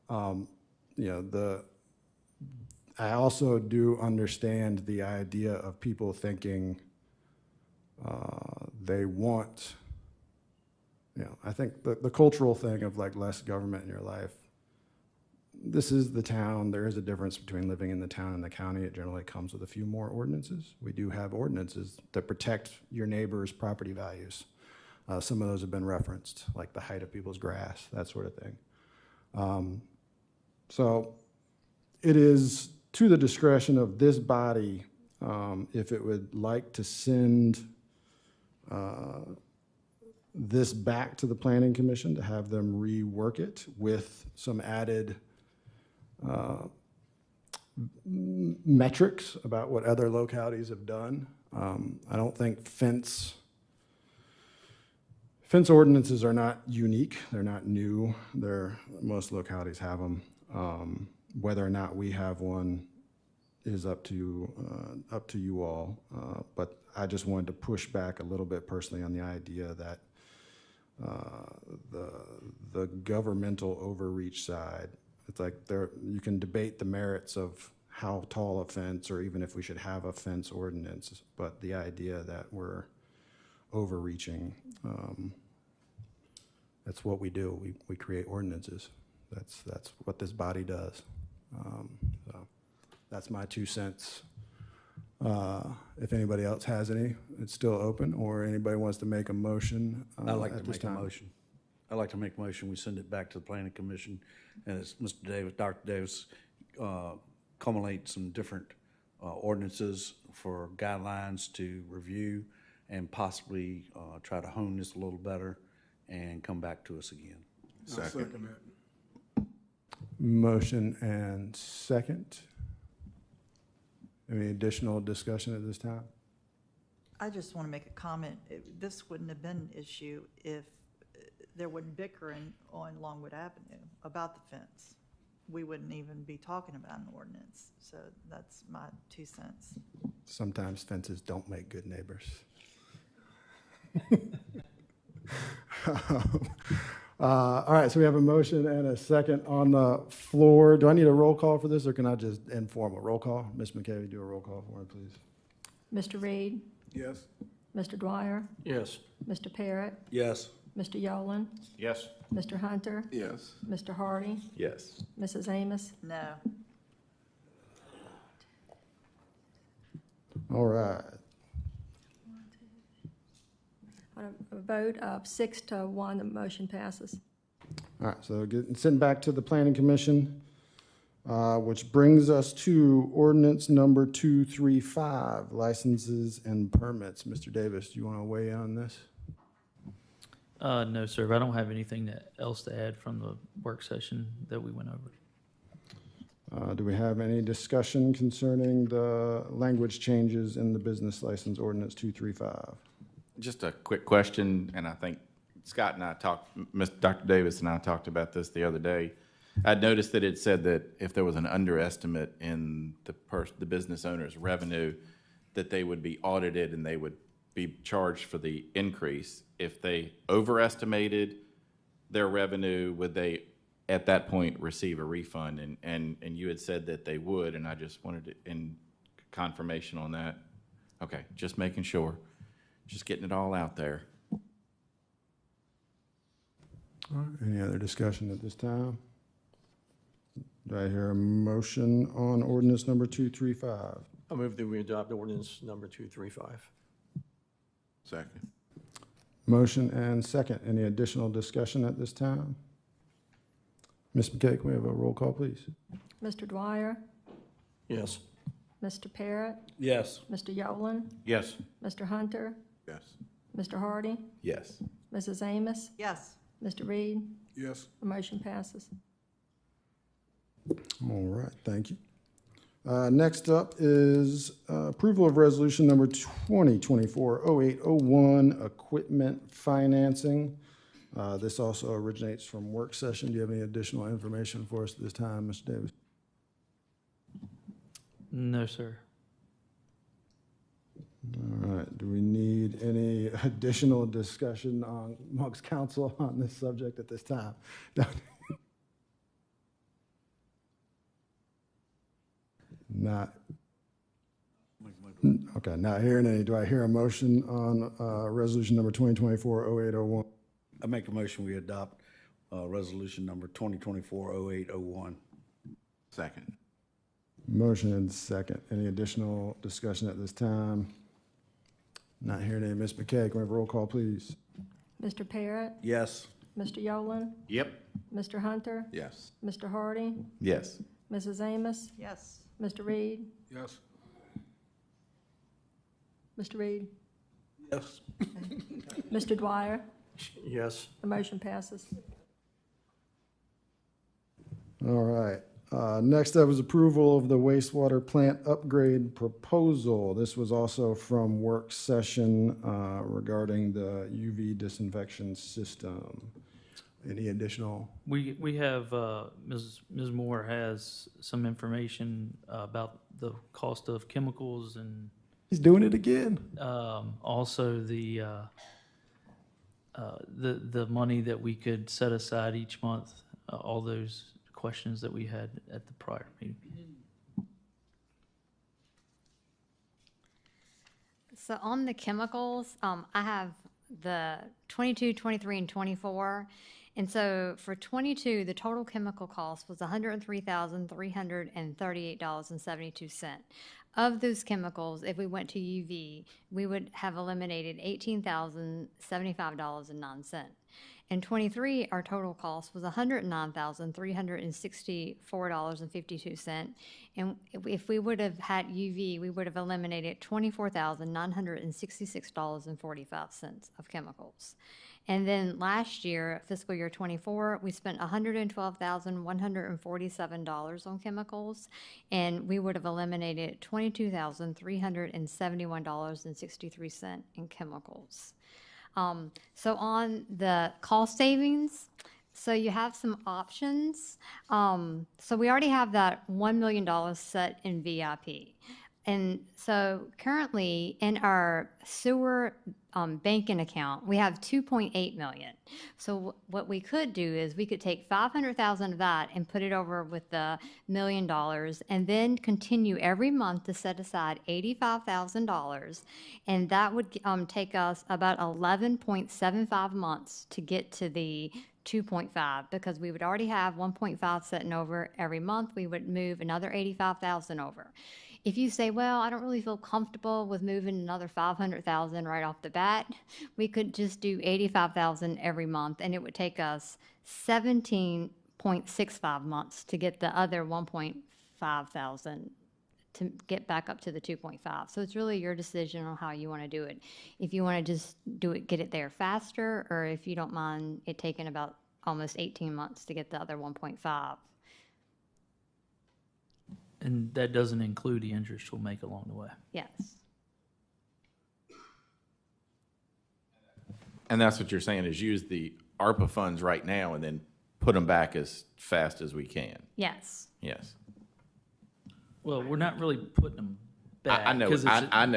I also do understand the idea of people thinking they want, I think the cultural thing of like less government in your life. This is the town. There is a difference between living in the town and the county. It generally comes with a few more ordinances. We do have ordinances that protect your neighbor's property values. Some of those have been referenced, like the height of people's grass, that sort of thing. So it is to the discretion of this body if it would like to send this back to the Planning Commission to have them rework it with some added metrics about what other localities have done. I don't think fence ordinances are not unique. They're not new. Most localities have them. Whether or not we have one is up to you all. But I just wanted to push back a little bit personally on the idea that the governmental overreach side, it's like you can debate the merits of how tall a fence or even if we should have a fence ordinance, but the idea that we're overreaching, that's what we do. We create ordinances. That's what this body does. So that's my 2 cents. If anybody else has any, it's still open, or anybody wants to make a motion I'd like at to this make a time. motion. I'd like to make a motion, we send it back to the planning commission, and as Dr. Davis, culminate some different ordinances for guidelines to review and possibly try to hone this a little better and come back to us again. I'll second that. Motion and second. Any additional discussion at this time? I just want to make a comment. This wouldn't have been an issue if there wasn't bickering on Longwood Avenue about the fence. We wouldn't even be talking about an ordinance. So that's my 2 cents. Sometimes fences don't make good neighbors. All right, so we have a motion and a second on the floor. Do I need a roll call for this, or can I just inform a roll call? Ms. McKay, do a roll call for me, please. Mr. Reed, Yes. Mr. Dwyer, Yes. Mr. Parrott, Yes. Mr. Yolen, Yes. Mr. Hunter, Yes. Mr. Hardy, Yes. Mrs. Amos. No. All right. On a vote of 6-1, the motion passes. All right, so send back to the Planning Commission, which brings us to ordinance number 235, licenses and permits. Mr. Davis, do you want to weigh in on this? No, sir. I don't have anything else to add from the work session that we went over. Do we have any discussion concerning the language changes in the business license ordinance 235? Just a quick question, and I think Scott and I Dr. Davis and I talked about this the other day. I'd noticed that it said that if there was an underestimate in the business owner's revenue, that they would be audited and they would be charged for the increase. If they overestimated their revenue, would they at that point receive a refund? And you had said that they would, and I just wanted confirmation on that. Okay, just making sure. Just getting it all out there. All right, any other discussion at this time? Do I hear a motion on ordinance number 235? I move that we adopt ordinance number 235. Second. Motion and second. Any additional discussion at this time? Ms. McKay, can we have a roll call, please? Mr. Dwyer, Yes. Mr. Parrott, Yes. Mr. Yolen, Yes. Mr. Hunter, Yes. Mr. Hardy, Yes. Mrs. Amos, Yes. Mr. Reed. Yes. The motion passes. All right, thank you. Next up is approval of resolution number 2024-0801, equipment financing. This also originates from work session. Do you have any additional information for us at this time, Mr. Davis? No, sir. All right, do we need any additional discussion amongst council on this subject at this time? Not. Okay, not hearing any. Do I hear a motion on resolution number 2024-0801? I make a motion we adopt resolution number 2024-0801. Second. Motion and second. Any additional discussion at this time? Not hearing any. Ms. McKay, can we have a roll call, please? Mr. Parrott? Yes. Mr. Yolen? Yep. Mr. Hunter? Yes. Mr. Hardy? Yes. Mrs. Amos? Yes. Mr. Reed? Yes. Mr. Reed? Yes. Mr. Dwyer? Yes. The motion passes. All right. Next up is approval of the wastewater plant upgrade proposal. This was also from work session regarding the UV disinfection system. Any additional? We have, Ms. Moore has some information about the cost of chemicals and He's doing it again. also the money that we could set aside each month, all those questions that we had at the prior meeting. So on the chemicals, I have the 22, 23, and 24. And so for 22, the total chemical cost was $103,338.72. Of those chemicals, if we went to UV, we would have eliminated $18,075.09. In 23, our total cost was $109,364.52. And if we would have had UV, we would have eliminated $24,966.45 of chemicals. And then last year, fiscal year 24, we spent $112,147 on chemicals, and we would have eliminated $22,371.63 in chemicals. So on the cost savings, so you have some options. So we already have that $1 million set in VIP. And so currently in our sewer banking account, we have 2.8 million. So what we could do is we could take 500,000 of that and put it over with the $1 million, and then continue every month to set aside $85,000, and that would take us about 11.75 months to get to the 2.5, because we would already have 1.5 setting over every month. We would move another 85,000 over. If you say, well, I don't really feel comfortable with moving another 500,000 right off the bat, we could just do 85,000 every month, and it would take us 17.65 months to get the other 1.5 thousand to get back up to the 2.5. So it's really your decision on how you want to do it. If you want to just do it, get it there faster, or if you don't mind it taking about almost 18 months to get the other 1.5. And that doesn't include the interest we'll make along the way. Yes. And that's what you're saying, is use the ARPA funds right now and then put them back as fast as we can. Yes. Yes. Well, we're not really putting them back. I know, 'cause it's- I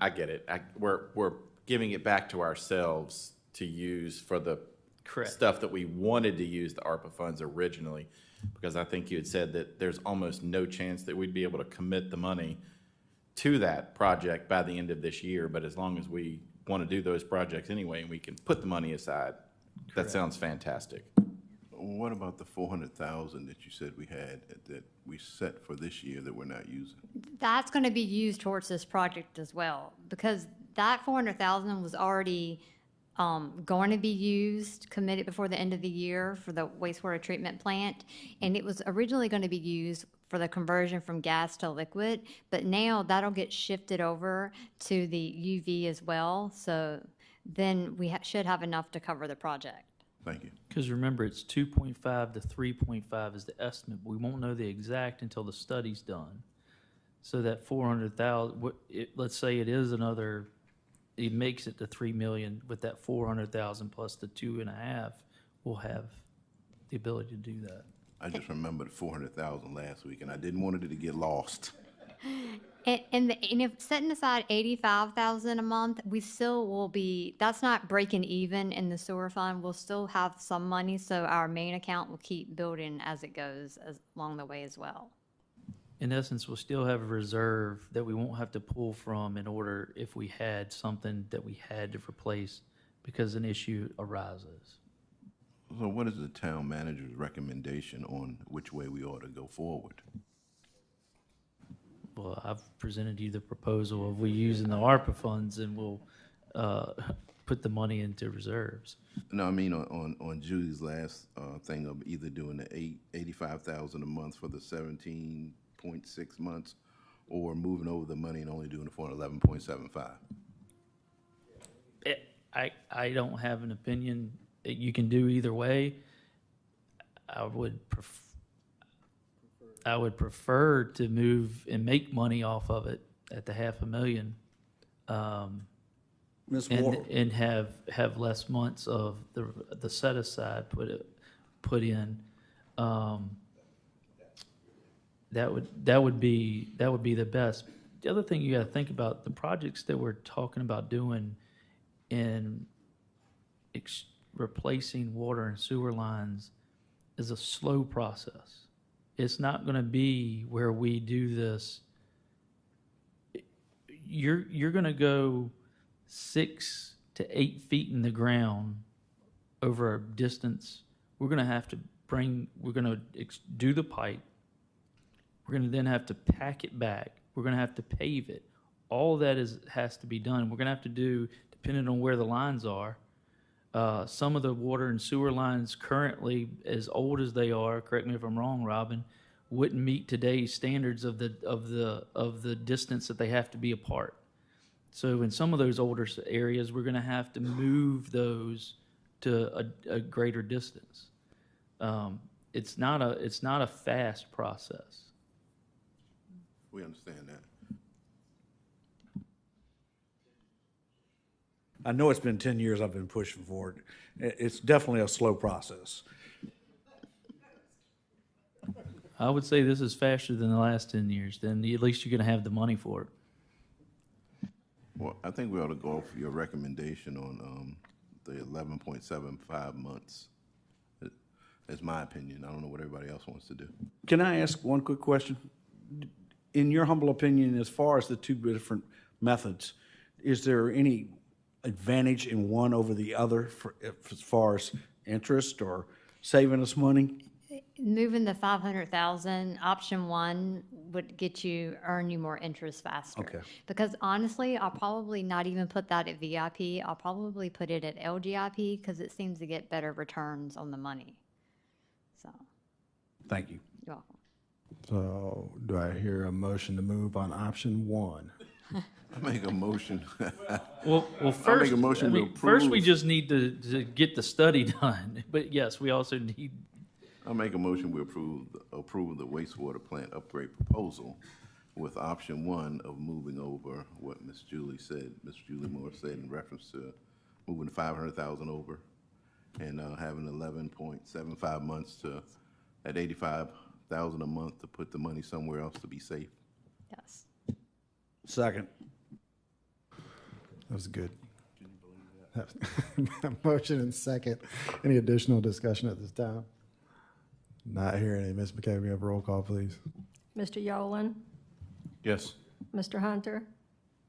get it. We're giving it back to ourselves to use for the Correct. stuff that we wanted to use the ARPA funds originally, because I think you had said that there's almost no chance that we'd be able to commit the money to that project by the end of this year, but as long as we want to do those projects anyway and we can put the money aside, that sounds fantastic. What about the 400,000 that you said we had, that we set for this year that we're not using? That's going to be used towards this project as well, because that 400,000 was already going to be used, committed before the end of the year for the wastewater treatment plant. And it was originally going to be used for the conversion from gas to liquid, but now that'll get shifted over to the UV as well. So then we should have enough to cover the project. Thank you. Because remember, it's 2.5 to 3.5 is the estimate. We won't know the exact until the study's done. So that 400,000, let's say it is another, it makes it to 3 million. With that 400,000 plus the 2.5, we'll have the ability to do that. I just remembered 400,000 last week, and I didn't want it to get lost. And if setting aside 85,000 a month, we still will be, that's not breaking even in the sewer fund. We'll still have some money, so our main account will keep building as it goes along the way as well. In essence, we'll still have a reserve that we won't have to pull from in order if we had something that we had to replace because an issue arises. So what is the town manager's recommendation on which way we ought to go forward? Well, I've presented you the proposal of we using the ARPA funds and we'll put the money into reserves. No, I mean on Julie's last thing of either doing the 85,000 a month for the 17.6 months, or moving over the money and only doing it for 11.75. I don't have an opinion. You can do either way. I would prefer to move and make money off of it at the $500,000, Ms. Moore. and have less months of the set aside put in. That would be the best. The other thing you got to think about, the projects that we're talking about doing in replacing water and sewer lines is a slow process. It's not going to be where we do this. You're going to go 6 to 8 feet in the ground over a distance. We're going to do the pipe. We're going to then have to pack it back. We're going to have to pave it. All that has to be done. We're going to have to do, depending on where the lines are. Some of the water and sewer lines currently, as old as they are, correct me if I'm wrong, Robin, wouldn't meet today's standards of the distance that they have to be apart. So in some of those older areas, we're going to have to move those to a greater distance. It's not a fast process. We understand that. I know it's been 10 years I've been pushing for it. It's definitely a slow process. I would say this is faster than the last 10 years. Then at least you're going to have the money for it. Well, I think we ought to go for your recommendation on the 11.75 months. That's my opinion. I don't know what everybody else wants to do. Can I ask one quick question? In your humble opinion, as far as the two different methods, is there any advantage in one over the other as far as interest or saving us money? Moving the 500,000, option one would earn you more interest faster. Okay. Because honestly, I'll probably not even put that at VIP. I'll probably put it at LGIP because it seems to get better returns on the money. So. Thank you. You're welcome. So do I hear a motion to move on option one? I make a motion. Well, first, I make a motion to approve. First we just need to get the study done. But yes, we also need. I make a motion we approve the wastewater plant upgrade proposal with option one of moving over what Ms. Julie Moore said in reference to moving the 500,000 over and having 11.75 months to at 85,000 a month to put the money somewhere else to be safe. Yes. Second. That was good. Motion and second. Any additional discussion at this time? Not hearing any. Ms. McKay, we have a roll call, please. Mr. Yolen, Yes. Mr. Hunter,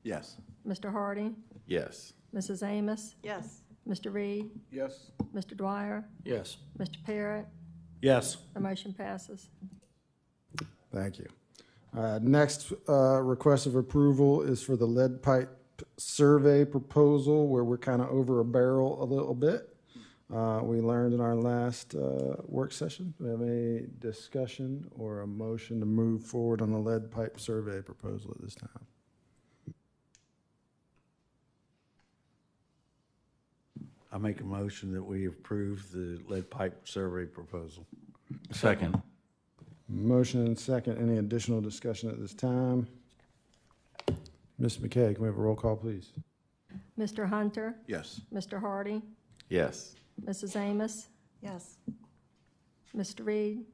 Yes. Mr. Hardy, Yes. Mrs. Amos, Yes. Mr. Reed, Yes. Mr. Dwyer, Yes. Mr. Parrott. Yes. The motion passes. Thank you. Next request of approval is for the lead pipe survey proposal, where we're kind of over a barrel a little bit. We learned in our last work session. Do we have any discussion or a motion to move forward on the lead pipe survey proposal at this time? I make a motion that we approve the lead pipe survey proposal. Second. Motion and second. Any additional discussion at this time? Ms. McKay, can we have a roll call, please? Mr. Hunter? Yes. Mr. Hardy? Yes. Mrs. Amos? Yes. Mr. Reed?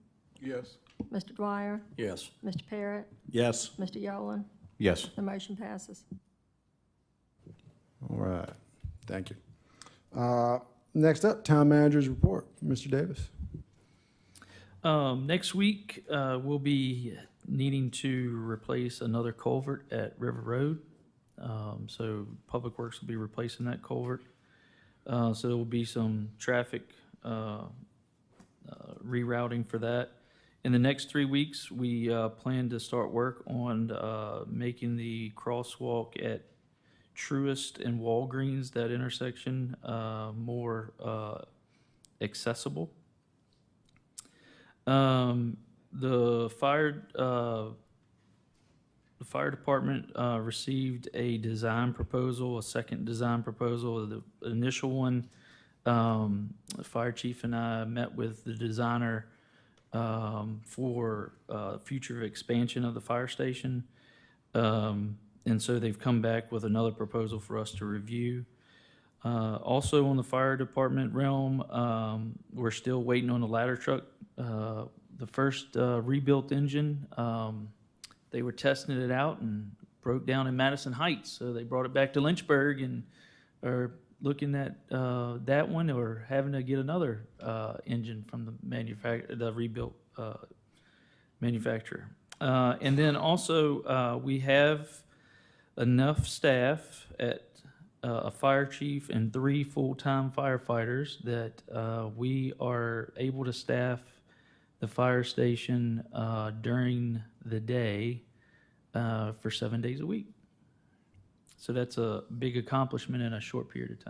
Yes. Mr. Dwyer? Yes. Mr. Parrott? Yes. Mr. Yolen? Yes. The motion passes. All right, thank you. Next up, Town Manager's Report. Mr. Davis. Next week, we'll be needing to replace another culvert at River Road. So Public Works will be replacing that culvert. So there will be some traffic rerouting for that. In the next 3 weeks, we plan to start work on making the crosswalk at Truist and Walgreens, that intersection, more accessible. The fire department received a design proposal, a second design proposal. The initial one, the fire chief and I met with the designer for future expansion of the fire station. And so they've come back with another proposal for us to review. Also on the fire department realm, we're still waiting on the ladder truck. The first rebuilt engine, they were testing it out and broke down in Madison Heights. So they brought it back to Lynchburg and are looking at that one, or having to get another engine from the rebuilt manufacturer. And then also we have enough staff at a fire chief and 3 full-time firefighters that we are able to staff the fire station during the day for 7 days a week. So that's a big accomplishment in a short period of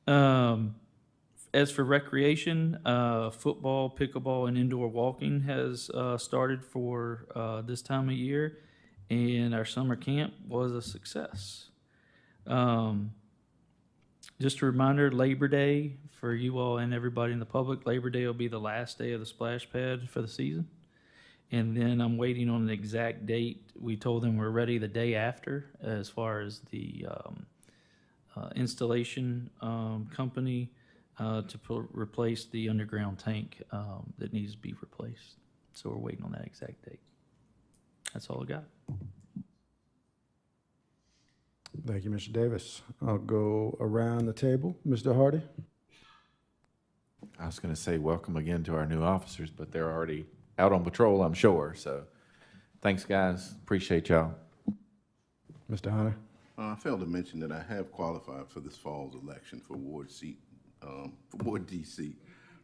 time. As for recreation, football, pickleball, and indoor walking has started for this time of year, and our summer camp was a success. Just a reminder, Labor Day, for you all and everybody in the public, Labor Day will be the last day of the splash pad for the season. And then I'm waiting on an exact date. We told them we're ready the day after as far as the installation company to replace the underground tank that needs to be replaced. So we're waiting on that exact date. That's all I got. Thank you, Mr. Davis. I'll go around the table. Mr. Hardy? I was going to say welcome again to our new officers, but they're already out on patrol, I'm sure. So thanks, guys. Appreciate y'all. Mr. Hunter? I failed to mention that I have qualified for this fall's election for Ward seat, for Ward D seat.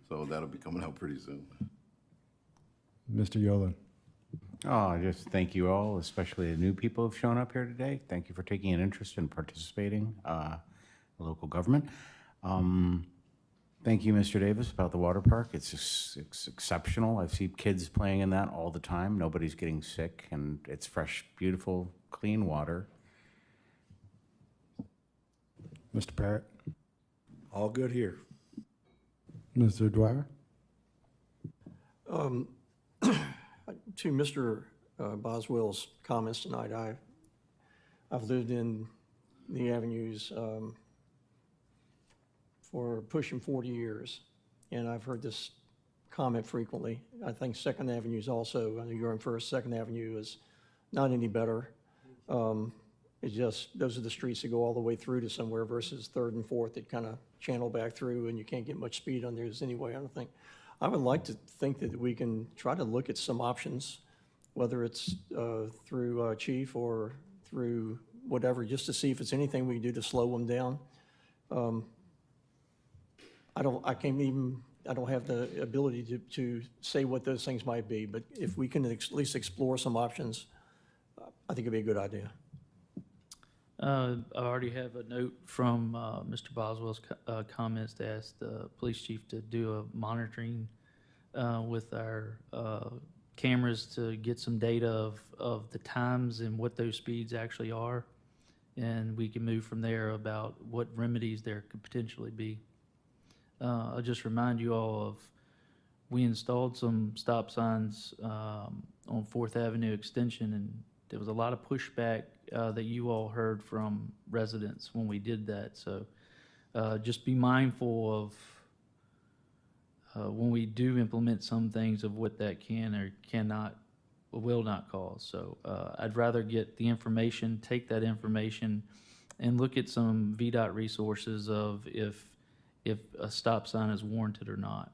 So that'll be coming out pretty soon. Mr. Yolen? Oh, just thank you all, especially the new people who've shown up here today. Thank you for taking an interest in participating in local government. Thank you, Mr. Davis, about the water park. It's exceptional. I see kids playing in that all the time. Nobody's getting sick, and it's fresh, beautiful, clean water. Mr. Parrott? All good here. Mr. Dwyer? To Mr. Boswell's comments tonight, I've lived in the avenues for pushing 40 years, and I've heard this comment frequently. I think Second Avenue is also, I know you're in First, Second Avenue is not any better. It's just, those are the streets that go all the way through to somewhere versus Third and Fourth that kind of channel back through, and you can't get much speed on those anyway, I don't think. I would like to think that we can try to look at some options, whether it's through chief or through whatever, just to see if it's anything we can do to slow them down. I don't have the ability to say what those things might be, but if we can at least explore some options, I think it'd be a good idea. I already have a note from Mr. Boswell's comments to ask the police chief to do a monitoring with our cameras to get some data of the times and what those speeds actually are. and we can move from there about what remedies there could potentially be. I'll just remind you all of, we installed some stop signs on 4th Avenue Extension, and there was a lot of pushback that you all heard from residents when we did that. So just be mindful of when we do implement some things of what that can or cannot or will not cause. So I'd rather get the information, take that information, and look at some VDOT resources of if a stop sign is warranted or not.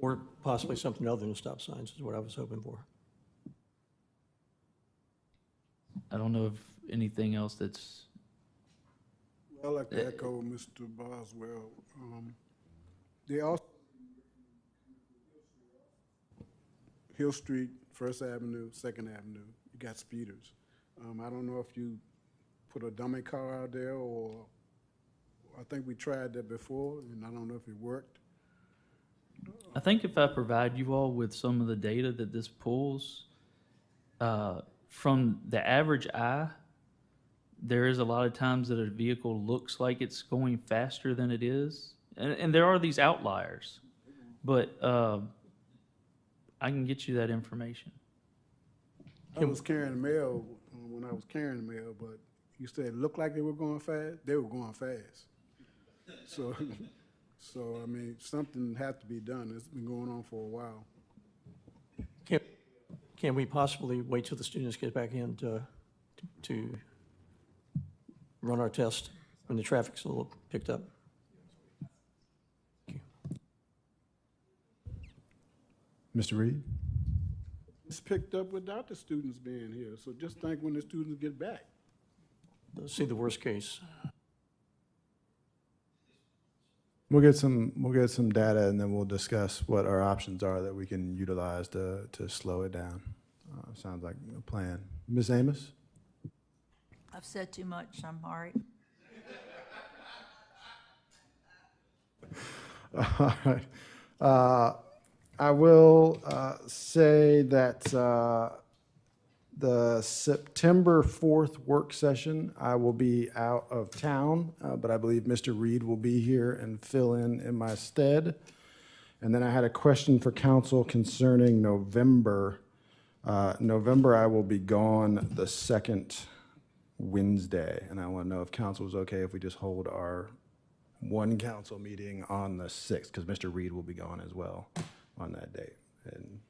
Or possibly something other than stop signs is what I was hoping for. I don't know if anything else that's. I'd like to echo Mr. Boswell. They also, Hill Street, First Avenue, Second Avenue, you got speeders. I don't know if you put a dummy car out there, or I think we tried that before, and I don't know if it worked. I think if I provide you all with some of the data that this pulls, from the average eye, there is a lot of times that a vehicle looks like it's going faster than it is. And there are these outliers, but I can get you that information. I was carrying mail when I was carrying mail, but you said it looked like they were going fast. They were going fast. So, I mean, something had to be done. It's been going on for a while. Can we possibly wait till the students get back in to run our test when the traffic's a little picked up? Mr. Reed? It's picked up without the students being here, so just think when the students get back. Let's see the worst case. We'll get some data, and then we'll discuss what our options are that we can utilize to slow it down. Sounds like a plan. Ms. Amos? I've said too much, I'm all right. All right. I will say that the September 4th work session, I will be out of town, but I believe Mr. Reed will be here and fill in my stead. And then I had a question for council concerning November. November, I will be gone the second Wednesday, and I want to know if council is okay if we just hold our one council meeting on the 6th, because Mr. Reed will be gone as well on that date. And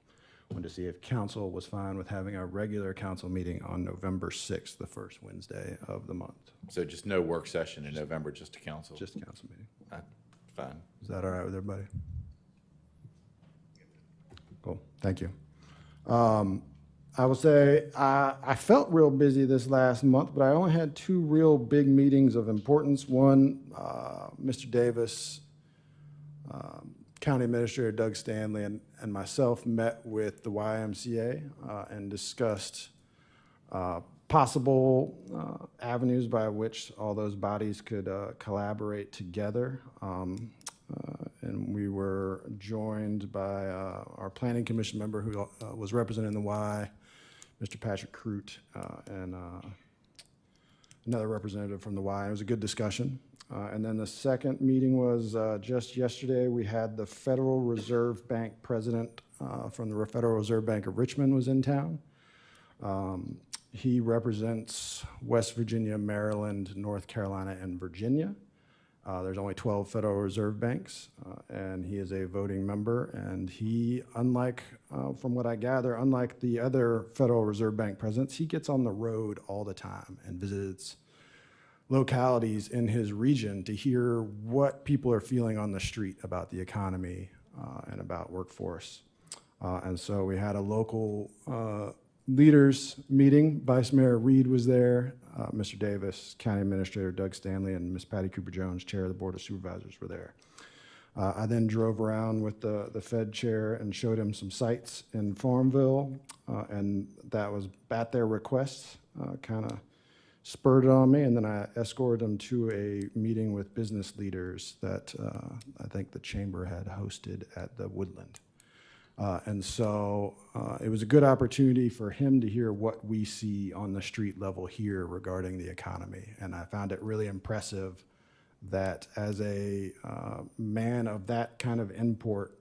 wanted to see if council was fine with having a regular council meeting on November 6th, the first Wednesday of the month. So just no work session in November, just a council? Just a council meeting. Fine. Is that all right with everybody? Cool, thank you. I will say I felt real busy this last month, but I only had two real big meetings of importance. One, Mr. Davis, County Administrator Doug Stanley, and myself met with the YMCA and discussed possible avenues by which all those bodies could collaborate together. And we were joined by our Planning Commission member who was representing the Y, Mr. Patrick Crute, and another representative from the Y. It was a good discussion. And then the second meeting was just yesterday. We had the Federal Reserve Bank president from the Federal Reserve Bank of Richmond was in town. He represents West Virginia, Maryland, North Carolina, and Virginia. There's only 12 Federal Reserve banks, and he is a voting member. And he, unlike, from what I gather, unlike the other Federal Reserve Bank presidents, he gets on the road all the time and visits localities in his region to hear what people are feeling on the street about the economy and about workforce. And so we had a local leaders meeting. Vice Mayor Reed was there. Mr. Davis, County Administrator Doug Stanley, and Ms. Patty Cooper Jones, Chair of the Board of Supervisors, were there. I then drove around with the Fed chair and showed him some sites in Farmville, and that was at their request, kind of spurred it on me, and then I escorted him to a meeting with business leaders that I think the chamber had hosted at the Woodland. And so it was a good opportunity for him to hear what we see on the street level here regarding the economy. And I found it really impressive that as a man of that kind of import,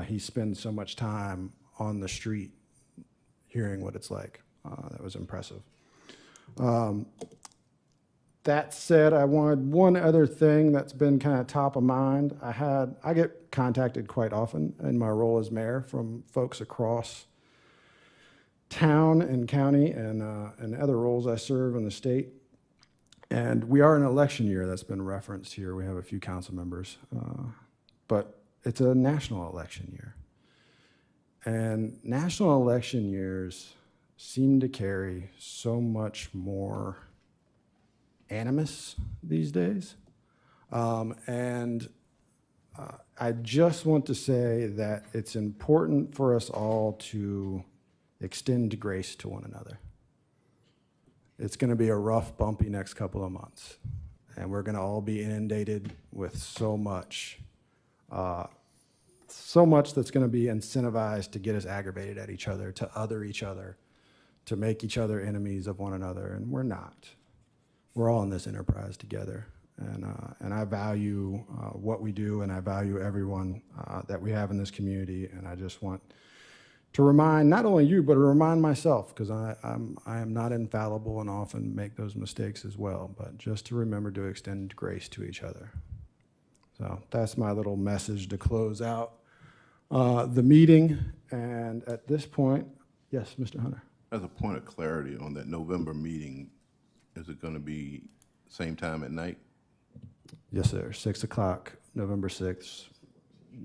he spends so much time on the street hearing what it's like. That was impressive. That said, I wanted one other thing that's been kind of top of mind. I get contacted quite often in my role as mayor from folks across town and county and other roles I serve in the state. And we are in an election year that's been referenced here. We have a few council members, but it's a national election year. And national election years seem to carry so much more animus these days. I just want to say that it's important for us all to extend grace to one another. It's going to be a rough, bumpy next couple of months, and we're going to all be inundated with so much that's going to be incentivized to get us aggravated at each other, to other each other, to make each other enemies of one another, and we're not. We're all in this enterprise together, and I value what we do, and I value everyone that we have in this community, and I just want to remind not only you, but to remind myself, because I am not infallible and often make those mistakes as well, but just to remember to extend grace to each other. So that's my little message to close out the meeting, and at this point, yes, Mr. Hunter. As a point of clarity on that November meeting, is it going to be same time at night? Yes, sir. 6 o'clock, November 6th.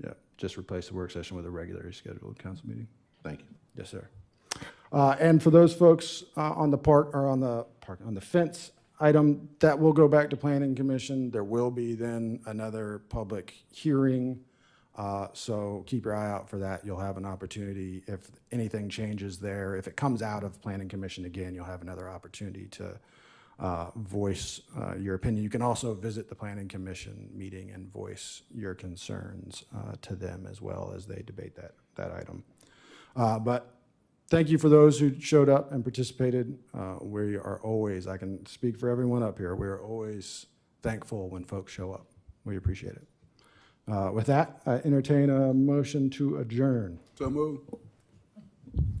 Yeah, just replace the work session with a regularly scheduled council meeting. Thank you. Yes, sir. And for those folks on the fence item, that will go back to Planning Commission. There will be then another public hearing. So keep your eye out for that. You'll have an opportunity if anything changes there. If it comes out of Planning Commission again, you'll have another opportunity to voice your opinion. You can also visit the Planning Commission meeting and voice your concerns to them as well as they debate that item. But thank you for those who showed up and participated. We are always, I can speak for everyone up here, we are always thankful when folks show up. We appreciate it. With that, I entertain a motion to adjourn. So move.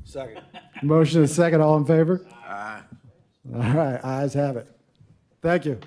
Second. Motion and second, all in favor? Aye. All right, ayes have it. Thank you.